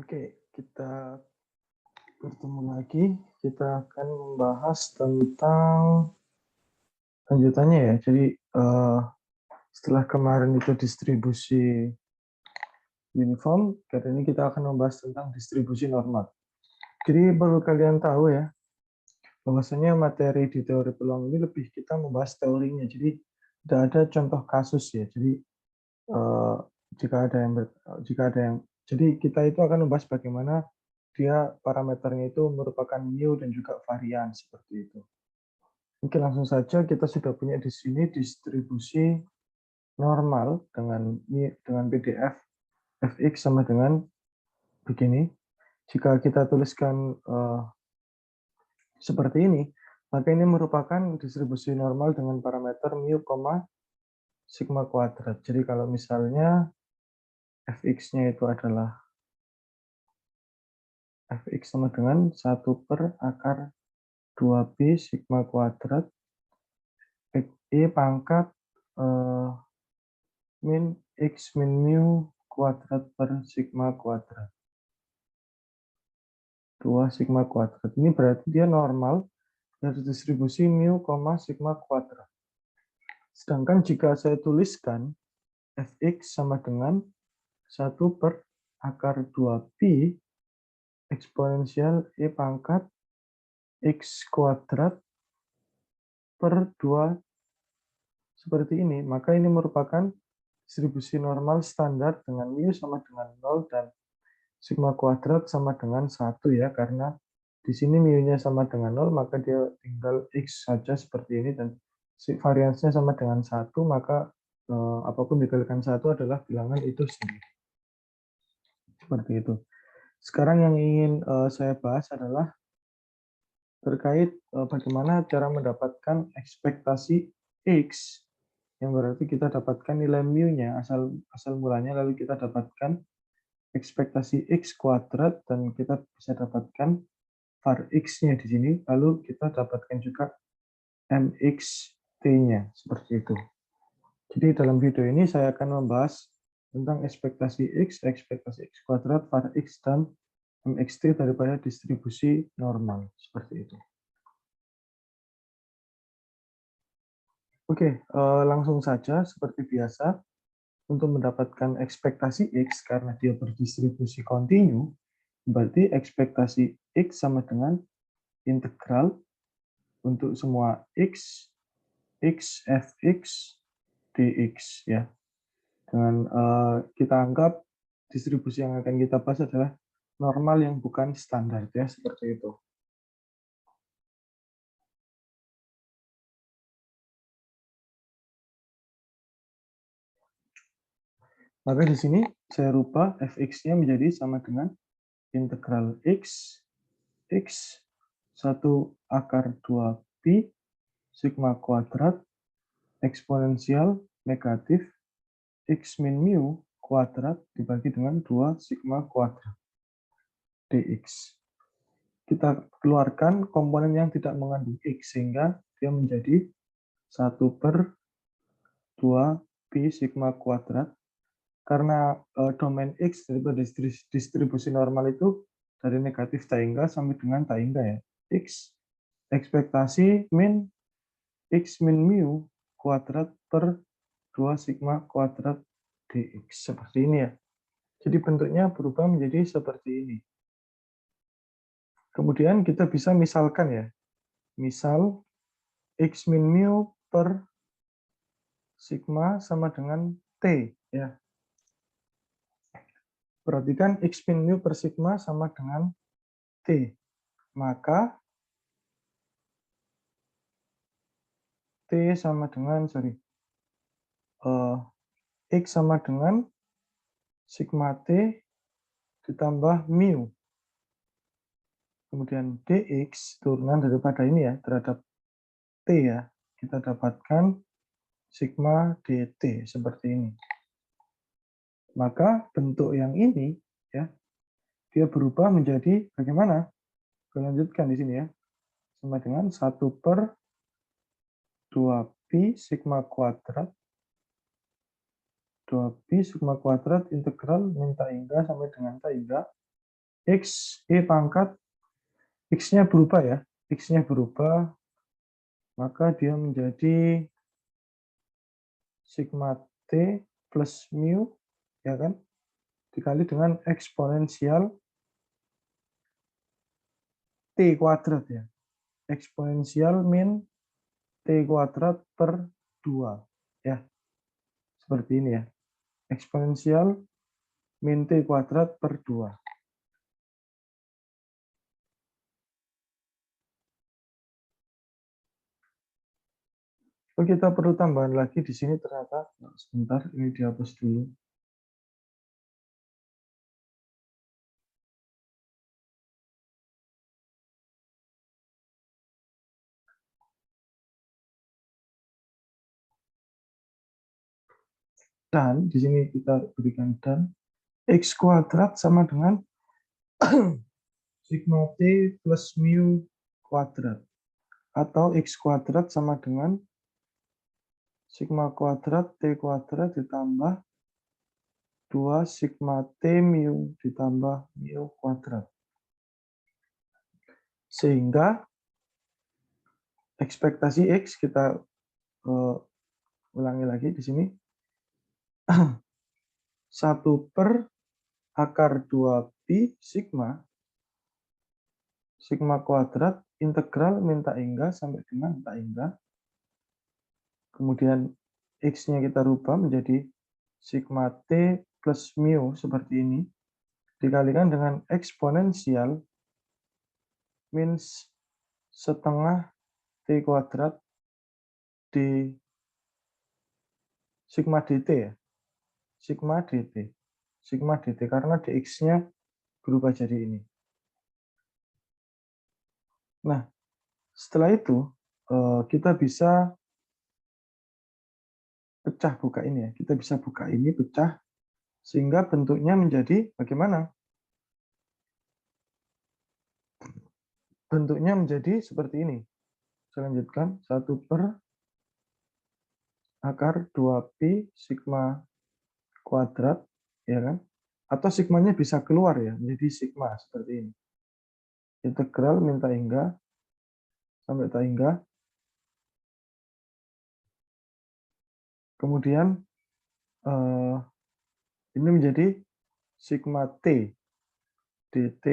Oke, kita bertemu lagi. Kita akan membahas tentang lanjutannya ya. Jadi setelah kemarin itu distribusi uniform, kali ini kita akan membahas tentang distribusi normal. Jadi perlu kalian tahu ya, bahwasanya materi di teori peluang ini lebih kita membahas teorinya. Jadi tidak ada contoh kasus ya. Jadi eh, jika ada yang jadi kita itu akan membahas bagaimana dia parameternya itu merupakan mu dan juga varian seperti itu. Oke, langsung saja kita sudah punya di sini distribusi normal dengan PDF fx sama dengan begini. Jika kita tuliskan seperti ini, maka ini merupakan distribusi normal dengan parameter mu, sigma kuadrat. Jadi kalau misalnya fx-nya itu adalah fx sama dengan 1 per akar 2b sigma kuadrat E pangkat min x min mu kuadrat per sigma kuadrat. 2 sigma kuadrat. Ini berarti dia normal dari distribusi mu, sigma kuadrat. Sedangkan jika saya tuliskan fx sama dengan 1 per akar 2pi eksponensial e pangkat x kuadrat per 2 seperti ini, maka ini merupakan distribusi normal standar dengan mu sama dengan 0 dan sigma kuadrat sama dengan 1 ya, karena di sini mu-nya sama dengan 0, maka dia tinggal x saja seperti ini, dan variansnya sama dengan 1, maka apapun dikalikan 1 adalah bilangan itu sendiri. Seperti itu. Sekarang yang ingin saya bahas adalah terkait bagaimana cara mendapatkan ekspektasi x, yang berarti kita dapatkan nilai mu-nya, asal mulanya, lalu kita dapatkan ekspektasi x kuadrat, dan kita bisa dapatkan var x-nya di sini, lalu kita dapatkan juga mxt-nya, seperti itu. Jadi dalam video ini saya akan membahas tentang ekspektasi x kuadrat, var x, dan mxt daripada distribusi normal, seperti itu. Oke, langsung saja seperti biasa. Untuk mendapatkan ekspektasi x karena dia berdistribusi kontinu, berarti ekspektasi x sama dengan integral untuk semua x fx dx ya. Dengan kita anggap distribusi yang akan kita bahas adalah normal yang bukan standar ya, seperti itu. Maka di sini saya rubah fx-nya menjadi sama dengan integral x 1 akar 2 pi sigma kuadrat eksponensial negatif x min mu kuadrat dibagi dengan 2 sigma kuadrat dx. Kita keluarkan komponen yang tidak mengandung x, sehingga dia menjadi 1 per 2 pi sigma kuadrat. Karena domain x dari distribusi normal itu dari negatif tak sampai dengan tak ya. X ekspektasi min x min mu kuadrat per 2 sigma kuadrat dx. Seperti ini ya. Jadi bentuknya berubah menjadi seperti ini. Kemudian kita bisa misalkan ya. Misal x min mu per sigma sama dengan t ya. Perhatikan x min mu per sigma sama dengan t. Maka t sama dengan x sama dengan sigma t ditambah mu. Kemudian dx turunan daripada ini ya terhadap t ya. Kita dapatkan sigma dt seperti ini. Maka bentuk yang ini ya dia berubah menjadi bagaimana? Kita lanjutkan di sini ya. Sama dengan 1 per 2 pi sigma kuadrat 2 pi sigma kuadrat integral min tak hingga sampai dengan tak hingga X, E pangkat, X-nya berubah ya. X-nya berubah, maka dia menjadi sigma T plus mu, ya kan? Dikali dengan eksponensial T kuadrat ya. Eksponensial min T kuadrat per 2. Ya, seperti ini ya. Eksponensial min T kuadrat per 2. Oh, kita perlu tambahan lagi di sini ternyata. Sebentar, ini dihapus dulu. Dan di sini kita berikan dan X kuadrat sama dengan sigma T plus mu kuadrat. Atau X kuadrat sama dengan sigma kuadrat T kuadrat ditambah 2 sigma T mu ditambah mu kuadrat. Sehingga ekspektasi X kita ulangi lagi di sini. 1 per akar 2 pi sigma kuadrat integral min tak hingga sampai dengan tak hingga. Kemudian X-nya kita rubah menjadi sigma T plus mu seperti ini. Dikalikan dengan eksponensial min setengah T kuadrat di sigma dt ya. Sigma dt. Sigma dt karena dx-nya berubah jadi ini. Nah, setelah itu kita bisa pecah buka ini ya. Kita bisa buka ini pecah sehingga bentuknya menjadi bagaimana? Bentuknya menjadi seperti ini. Saya lanjutkan 1 per akar 2 pi sigma kuadrat, ya kan? Atau sigmanya bisa keluar ya, menjadi sigma seperti ini. Integral min tak hingga sampai tak hingga. Kemudian ini menjadi sigma T dt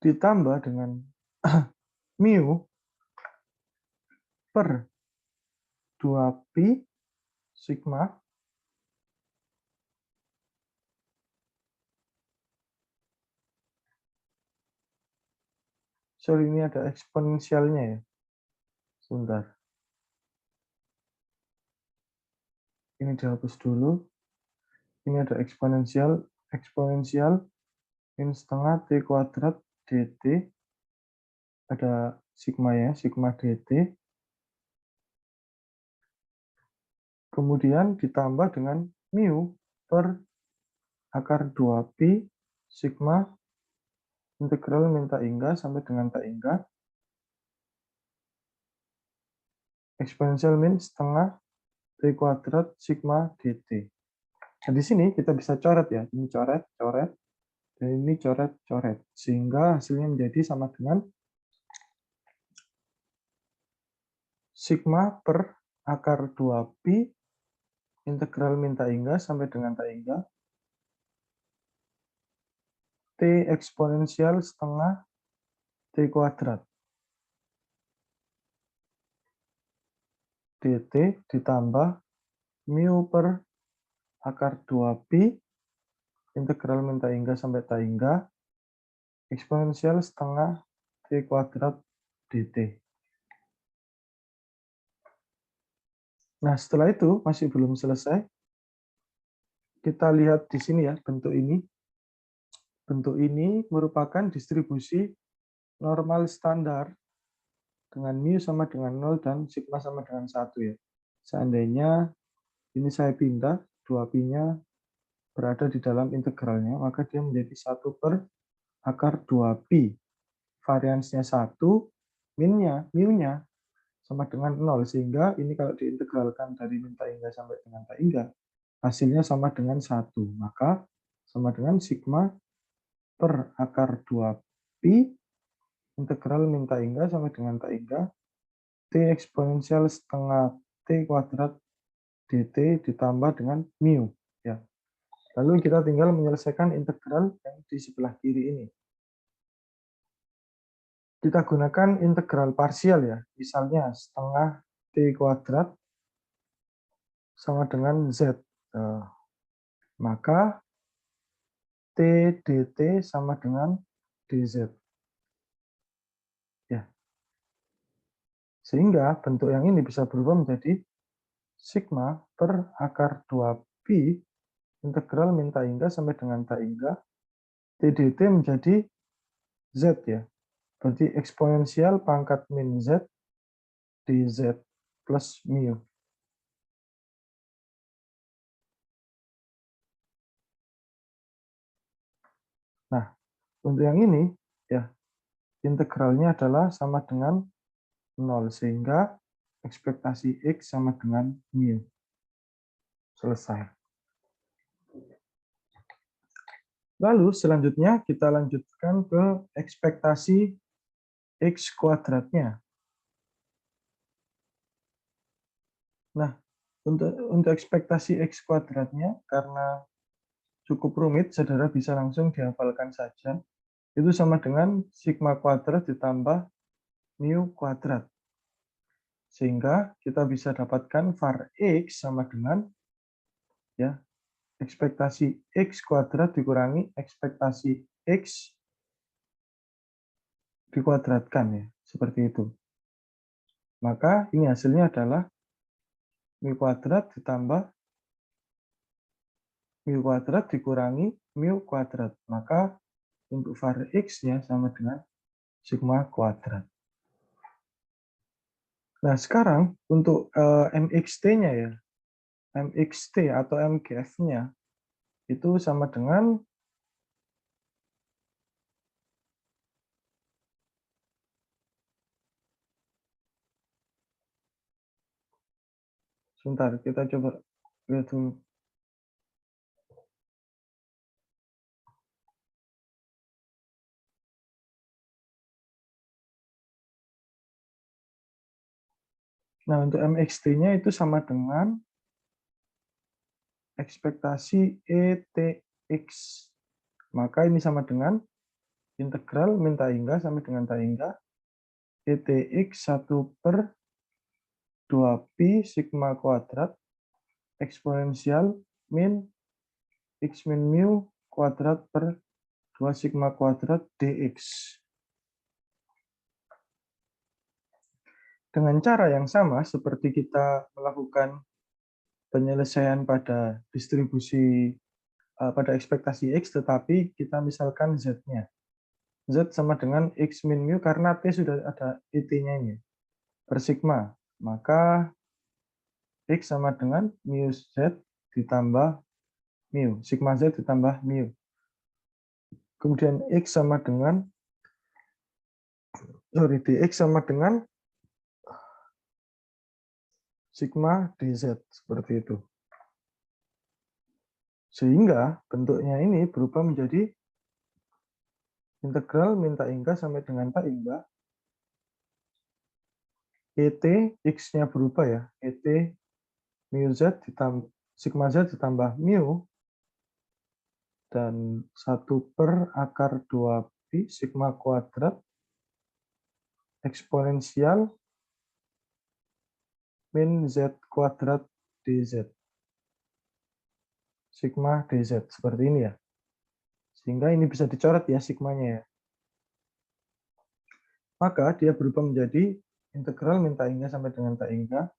ditambah dengan mu per 2 pi sigma sorry ini ada eksponensialnya ya. Sebentar. Ini dihapus dulu. Ini ada eksponensial min setengah T kuadrat dt. Ada sigma ya, sigma dt. Kemudian ditambah dengan mu per akar 2 pi sigma integral min tak hingga sampai dengan tak hingga eksponensial min setengah T kuadrat sigma dt. Nah, di sini kita bisa coret ya. Ini coret, coret, dan ini coret, coret. Sehingga hasilnya menjadi sama dengan sigma per akar 2 pi integral min tak hingga sampai dengan tak hingga T eksponensial setengah T kuadrat dt ditambah mu per akar 2 pi integral min tak hingga sampai tak hingga eksponensial setengah T kuadrat dt. Nah, setelah itu masih belum selesai. Kita lihat di sini ya, bentuk ini. Bentuk ini merupakan distribusi normal standar dengan mu sama dengan 0 dan sigma sama dengan 1 ya. Seandainya ini saya pindah, 2pi-nya berada di dalam integralnya, maka dia menjadi 1 per akar 2pi. Variansnya 1, min-nya, mu-nya sama dengan 0. Sehingga ini kalau diintegralkan dari min tak hingga sampai dengan tak hingga, hasilnya sama dengan 1. Maka sama dengan sigma per akar 2pi integral min tak hingga sampai dengan tak hingga T eksponensial setengah T kuadrat dt ditambah dengan mu. Ya. Lalu kita tinggal menyelesaikan integral yang di sebelah kiri ini. Kita gunakan integral parsial ya. Misalnya setengah T kuadrat sama dengan Z. Maka T dt sama dengan dz. Ya. Sehingga bentuk yang ini bisa berubah menjadi sigma per akar 2pi integral min tak hingga sampai dengan tak hingga T dt menjadi Z ya. Berarti eksponensial pangkat min Z dz plus mu. Nah, untuk yang ini ya integralnya adalah sama dengan 0 sehingga ekspektasi X sama dengan mu. Selesai. Lalu selanjutnya kita lanjutkan ke ekspektasi X kuadratnya. Nah, untuk ekspektasi X kuadratnya, karena cukup rumit, saudara bisa langsung dihafalkan saja. Itu sama dengan sigma kuadrat ditambah mu kuadrat. Sehingga kita bisa dapatkan var X sama dengan ya ekspektasi X kuadrat dikurangi ekspektasi X dikuadratkan ya, seperti itu. Maka ini hasilnya adalah mu kuadrat ditambah mu kuadrat dikurangi mu kuadrat. Maka untuk var X-nya sama dengan sigma kuadrat. Nah, sekarang untuk MXT-nya ya, MXT atau MGF-nya itu sama dengan sebentar, kita coba lihat dulu. Nah, untuk MXT-nya itu sama dengan ekspektasi ETX. Maka ini sama dengan integral min tak hingga sampai dengan tak hingga ETX 1 per 2pi sigma kuadrat eksponensial min X min mu kuadrat per 2 sigma kuadrat dx. Dengan cara yang sama seperti kita melakukan penyelesaian pada distribusi pada ekspektasi X, tetapi kita misalkan Z-nya. Z sama dengan X min mu karena T sudah ada ET-nya ini, per sigma. Maka X sama dengan mu Z ditambah mu, sigma Z ditambah mu. Kemudian X sama dengan, dx sama dengan sigma dz, seperti itu. Sehingga bentuknya ini berubah menjadi integral min tak hingga sampai dengan tak hingga ET X-nya berubah ya, ET mu Z ditambah sigma Z ditambah mu dan 1 per akar 2pi sigma kuadrat eksponensial min Z kuadrat dz. Sigma dz, seperti ini ya. Sehingga ini bisa dicoret ya sigmanya ya. Maka dia berubah menjadi integral min tak hingga sampai dengan tak hingga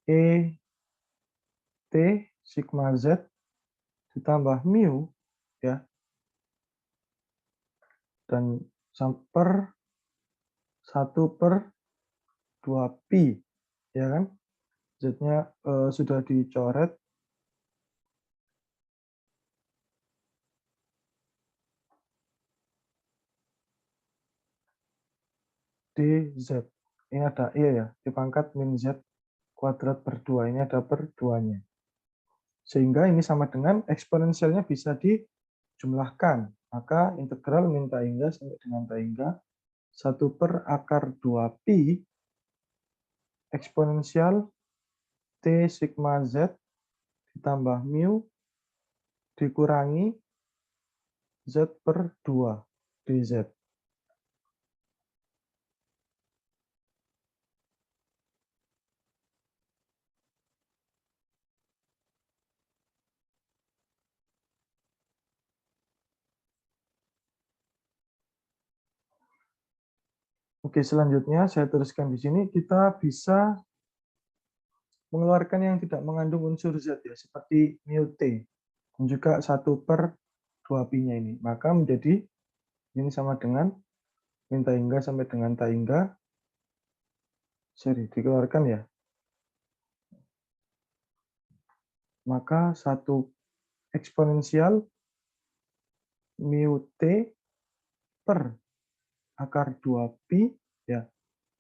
E T sigma Z ditambah mu ya dan per 1 per 2pi ya kan, Z-nya sudah dicoret dz. Ini ada E ya, dipangkat min Z kuadrat per 2, ini ada per 2-nya. Sehingga ini sama dengan eksponensialnya bisa dijumlahkan. Maka integral min tak hingga sampai dengan tak hingga 1/akar 2pi eksponensial T sigma Z ditambah mu dikurangi Z/2 dz. Oke, selanjutnya saya tuliskan di sini, kita bisa mengeluarkan yang tidak mengandung unsur Z ya, seperti mu T, dan juga 1/2pi-nya ini. Maka menjadi ini sama dengan min tak hingga sampai dengan tak hingga, dikeluarkan ya. Maka 1 eksponensial mu T per akar 2pi ya,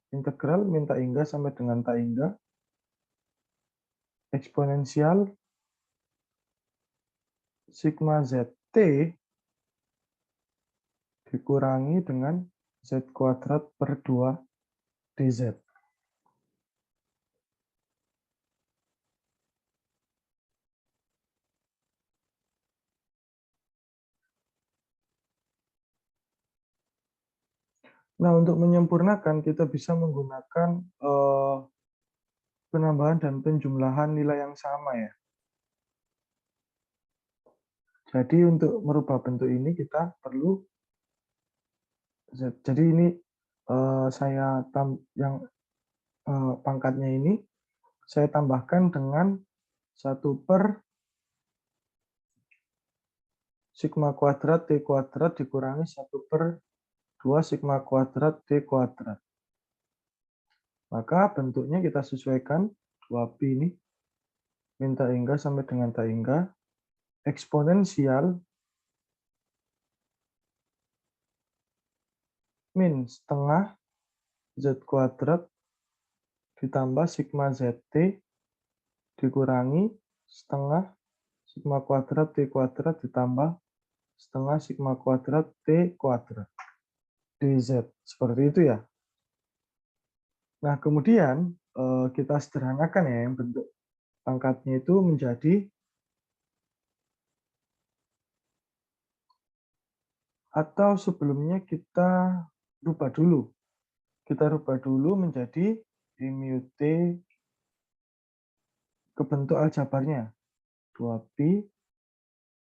integral min tak hingga sampai dengan tak hingga eksponensial sigma ZT dikurangi dengan Z² per 2 dz. Nah, untuk menyempurnakan kita bisa menggunakan penambahan dan penjumlahan nilai yang sama ya. Jadi untuk merubah bentuk ini kita perlu Z. Jadi ini pangkatnya ini saya tambahkan dengan 1/sigma kuadrat T kuadrat dikurangi 1/2 sigma kuadrat T kuadrat. Maka bentuknya kita sesuaikan 2pi ini min tak hingga sampai dengan tak hingga eksponensial min setengah Z² ditambah sigma ZT dikurangi setengah sigma kuadrat T kuadrat ditambah setengah sigma kuadrat T kuadrat dz. Seperti itu ya. Nah, kemudian kita sederhanakan ya, yang bentuk pangkatnya itu menjadi atau sebelumnya kita rubah dulu. Kita rubah dulu menjadi mu T ke bentuk aljabarnya. 2pi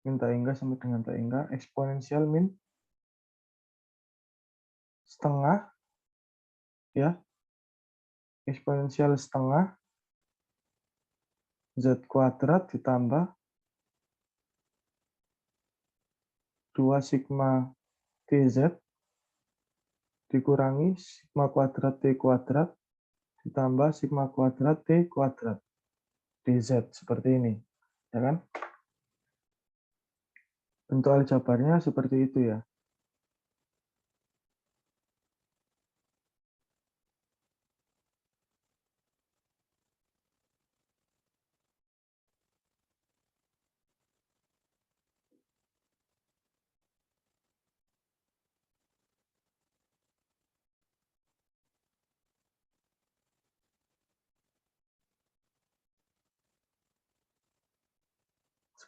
min tak hingga sampai dengan tak hingga eksponensial min setengah ya. Eksponensial setengah Z² ditambah 2 sigma TZ dikurangi sigma kuadrat T kuadrat ditambah sigma kuadrat T kuadrat dz. Seperti ini. Ya kan? Bentuk aljabarnya seperti itu ya.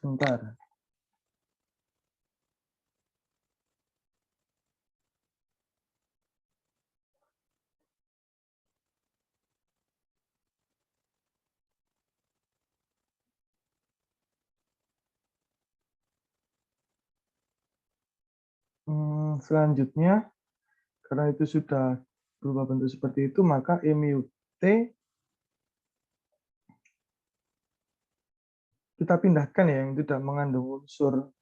Sebentar. Selanjutnya, karena itu sudah berubah bentuk seperti itu, maka mu T kita pindahkan ya, yang tidak mengandung unsur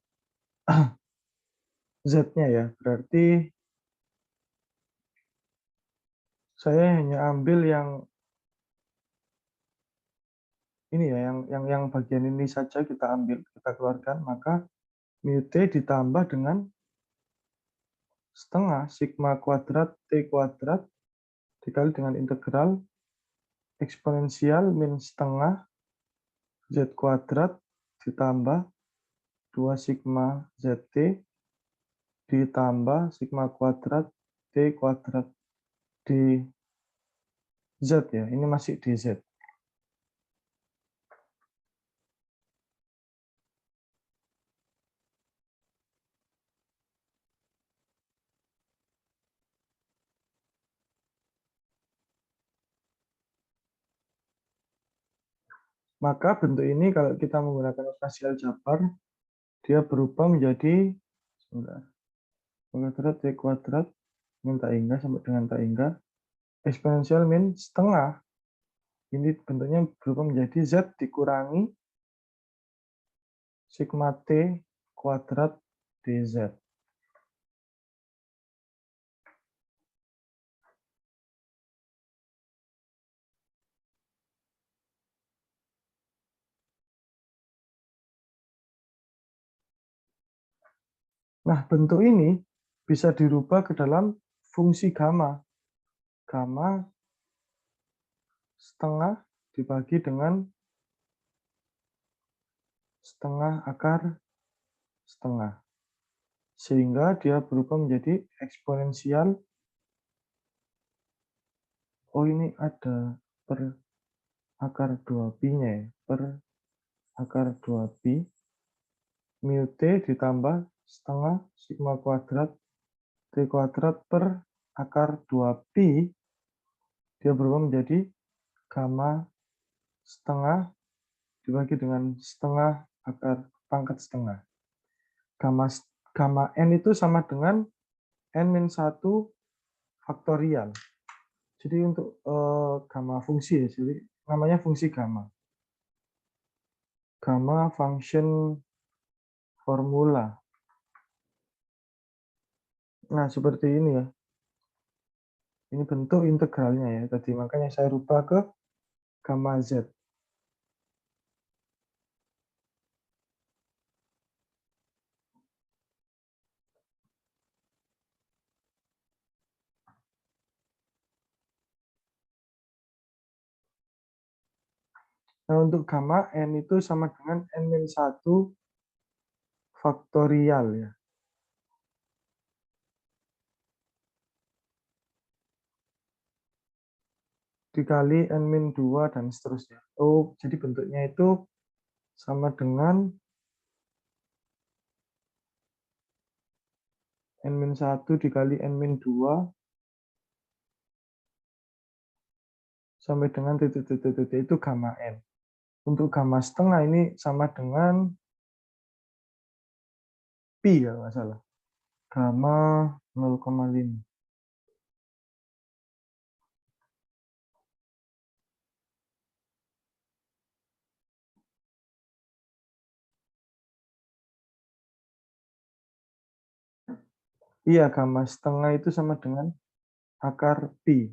Z-nya ya. Berarti saya hanya ambil yang ini ya, yang bagian ini saja kita ambil, kita keluarkan, maka mu T ditambah dengan setengah sigma kuadrat T kuadrat dikali dengan integral eksponensial min setengah Z² ditambah 2 sigma ZT ditambah sigma kuadrat T kuadrat dz ya. Ini masih dz. Maka bentuk ini kalau kita menggunakan operasi aljabar, dia berubah menjadi kuadrat T kuadrat min tak hingga sampai dengan tak hingga eksponensial min setengah. Ini bentuknya berubah menjadi Z dikurangi sigma T kuadrat dz. Nah, bentuk ini bisa dirubah ke dalam fungsi gamma. Gamma setengah dibagi dengan setengah akar setengah. Sehingga dia berubah menjadi eksponensial. Oh, ini ada per akar 2pi-nya ya. Per akar 2pi mu T ditambah setengah sigma kuadrat T kuadrat per akar 2pi, dia berubah menjadi gamma setengah dibagi dengan setengah akar pangkat setengah. Gamma n itu sama dengan n-1 faktorial. Jadi untuk gamma fungsi ya, jadi namanya fungsi gamma. Gamma function formula. Nah, seperti ini ya. Ini bentuk integralnya ya. Tadi makanya saya rubah ke gamma Z. Nah, untuk gamma n itu sama dengan n-1 faktorial ya. Dikali n-2 dan seterusnya. Oh, jadi bentuknya itu sama dengan n-1 dikali n-2 sampai dengan titik-titik itu gamma n. Untuk gamma setengah ini sama dengan pi ya, nggak salah. Gamma 0,5. Iya, gamma setengah itu sama dengan akar pi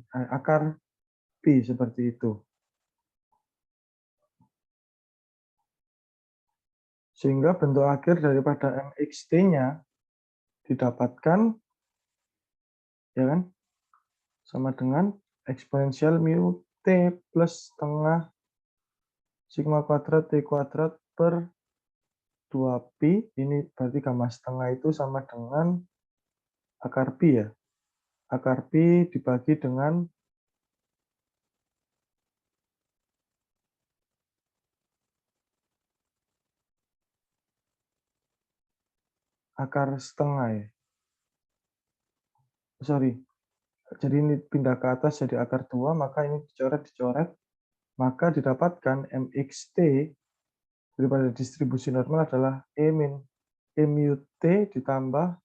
seperti itu. Sehingga bentuk akhir daripada mxt-nya didapatkan ya kan sama dengan eksponensial mu t plus setengah sigma kuadrat t kuadrat per 2pi. Ini berarti gamma setengah itu sama dengan akar pi ya. Akar pi dibagi dengan akar setengah ya. Sorry. Jadi ini pindah ke atas jadi akar 2, maka ini dicoret. Maka didapatkan mxt daripada distribusi normal adalah E mu T ditambah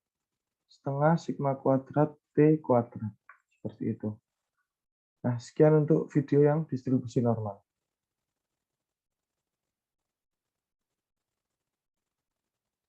setengah sigma kuadrat T kuadrat. Seperti itu. Nah, sekian untuk video yang distribusi normal.